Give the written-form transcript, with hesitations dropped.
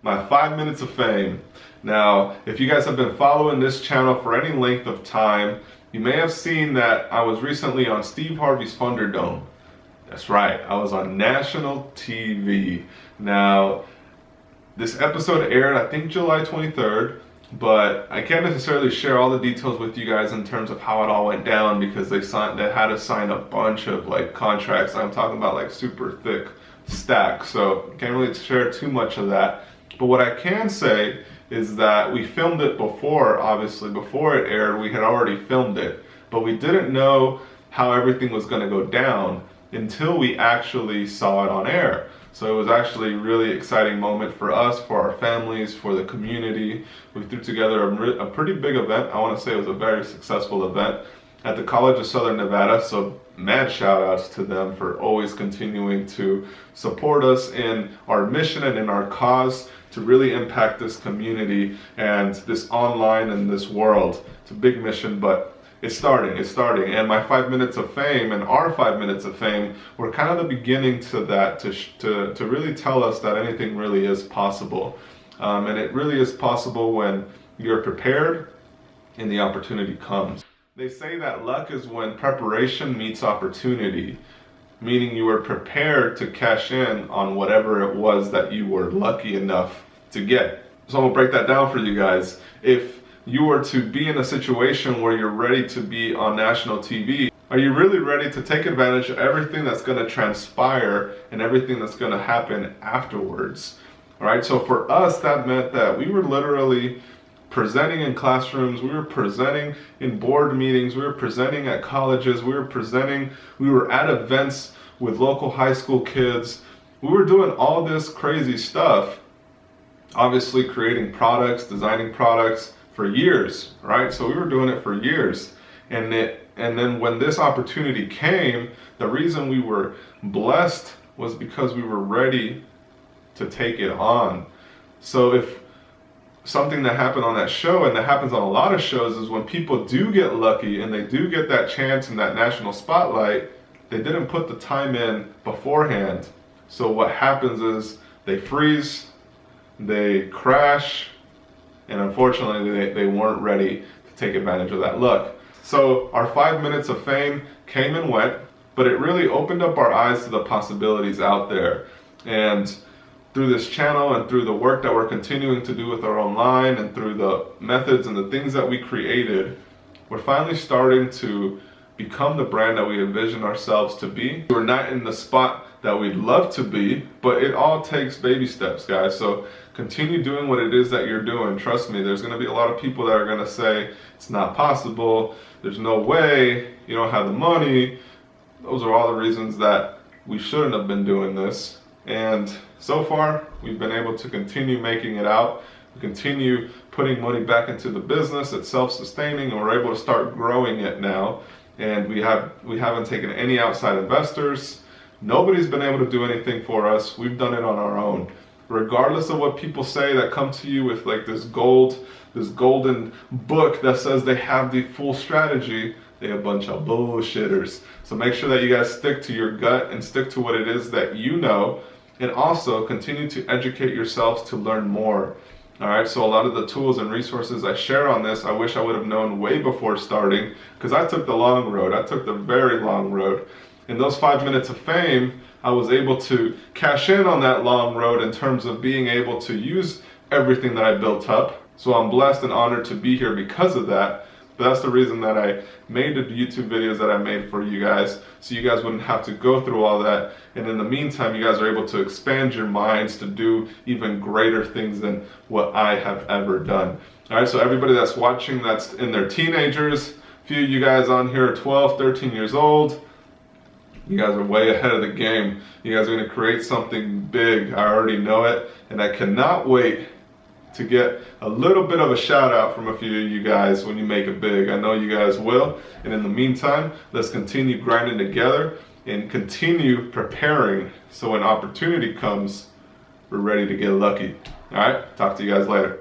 my 5 minutes of fame. Now, if you guys have been following this channel for any length of time, you may have seen that I was recently on Steve Harvey's Funderdome. That's right, I was on national TV. Now, this episode aired, I think, July 23rd, but I can't necessarily share all the details with you guys in terms of how it all went down because they had to sign a bunch of contracts. I'm talking about super thick stacks, so can't really share too much of that. But what I can say is that we filmed it before, obviously, before it aired, we had already filmed it, but we didn't know how everything was going to go down until we actually saw it on air. So it was actually a really exciting moment for us, for our families, for the community. We threw together a pretty big event. I want to say it was a very successful event at the College of Southern Nevada, so mad shout outs to them for always continuing to support us in our mission and in our cause to really impact this community and this online and this world. It's a big mission, but it's starting, and my 5 minutes of fame and our 5 minutes of fame were kind of the beginning to that, to really tell us that anything really is possible. And it really is possible when you're prepared and the opportunity comes. They say that luck is when preparation meets opportunity, meaning you were prepared to cash in on whatever it was that you were lucky enough to get. So I'm gonna break that down for you guys. If you were to be in a situation where you're ready to be on national TV, are you really ready to take advantage of everything that's gonna transpire and everything that's gonna happen afterwards? All right, so for us, that meant that we were literally presenting in classrooms, we were presenting in board meetings, we were presenting at colleges, we were at events with local high school kids. We were doing all this crazy stuff, obviously creating products, designing products for years, right? So we were doing it for years. And then when this opportunity came, the reason we were blessed was because we were ready to take it on. So if something that happened on that show, and that happens on a lot of shows, is when people do get lucky and they do get that chance in that national spotlight, they didn't put the time in beforehand. So what happens is they freeze, they crash, and unfortunately they weren't ready to take advantage of that luck. So our 5 minutes of fame came and went, but it really opened up our eyes to the possibilities out there. And through this channel and through the work that we're continuing to do with our online and through the methods and the things that we created, we're finally starting to become the brand that we envision ourselves to be. We're not in the spot that we'd love to be, but it all takes baby steps, guys. So continue doing what it is that you're doing. Trust me, there's gonna be a lot of people that are gonna say, it's not possible, there's no way, you don't have the money. Those are all the reasons that we shouldn't have been doing this. And so far, we've been able to continue making it out. We continue putting money back into the business. It's self-sustaining, and we're able to start growing it now. And we haven't taken any outside investors. Nobody's been able to do anything for us. We've done it on our own. Regardless of what people say that come to you with this golden book that says they have the full strategy, they're a bunch of bullshitters. So make sure that you guys stick to your gut and stick to what it is that you know, and also continue to educate yourselves to learn more. All right, so a lot of the tools and resources I share on this, I wish I would have known way before starting, because I took the long road. I took the very long road. In those 5 minutes of fame, I was able to cash in on that long road in terms of being able to use everything that I built up. So I'm blessed and honored to be here because of that. But that's the reason that I made the YouTube videos that I made for you guys, so you guys wouldn't have to go through all that. And in the meantime, you guys are able to expand your minds to do even greater things than what I have ever done. All right, so everybody that's watching that's in their teenagers, a few of you guys on here are 12, 13 years old. You guys are way ahead of the game. You guys are going to create something big. I already know it, and I cannot wait to get a little bit of a shout out from a few of you guys when you make it big. I know you guys will. And in the meantime, let's continue grinding together and continue preparing so when opportunity comes, we're ready to get lucky. All right, talk to you guys later.